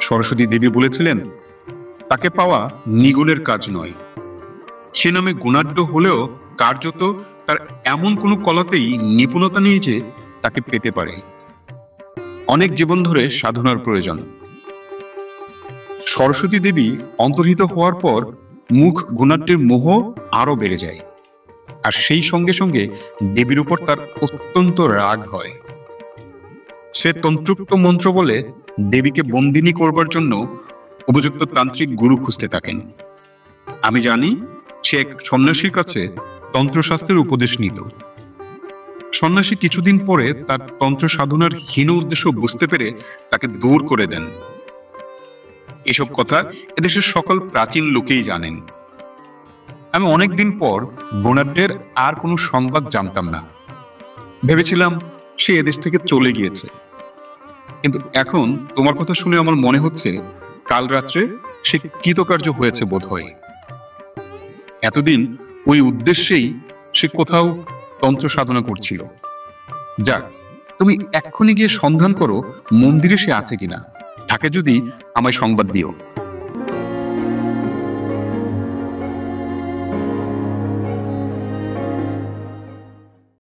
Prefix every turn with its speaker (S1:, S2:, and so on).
S1: সরস্বতী দেবী বলেছিলেন, তাকে পাওয়া নিগূঢ়ের কাজ নয়। সে নামে গুণাঢ্য হলেও কার্যত তার এমন কোনো কলাতেই নিপুণতা নেই যে তাকে পেতে পারে। অনেক জীবন ধরে সাধনার প্রয়োজন। সরস্বতী দেবী অন্তর্হিত হওয়ার পর মুখ গুণাঢ্যের মোহ আরো বেড়ে যায়, আর সেই সঙ্গে সঙ্গে দেবীর উপর তার অত্যন্ত রাগ হয়। সে তন্ত্রোক্ত মন্ত্র বলে দেবীকে বন্দিনী করবার জন্য উপযুক্ত তান্ত্রিক গুরু খুঁজতে থাকেন। আমি জানি সে এক সন্ন্যাসীর কাছে তন্ত্রশাস্ত্রের উপদেশ নিত। সন্ন্যাসী কিছুদিন পরে তার তন্ত্র সাধনার হীন উদ্দেশ্য বুঝতে পেরে তাকে দূর করে দেন। এসব কথা এদেশের সকল প্রাচীন লোকেই জানেন। আমি অনেকদিন পর গুণাঢ্যের আর কোনো সংবাদ জানতাম না। ভেবেছিলাম সে এদেশ থেকে চলে গিয়েছে, কিন্তু এখন তোমার কথা শুনে আমার মনে হচ্ছে কাল রাত্রে সে কৃতকার্য হয়েছে বোধ হয়। এতদিন ওই উদ্দেশ্যেই সে কোথাও তন্ত্র সাধনা করছিল। যাক, তুমি এক্ষুনি গিয়ে সন্ধান করো মন্দিরে সে আছে কিনা। থাকে যদি আমায় সংবাদ দিও।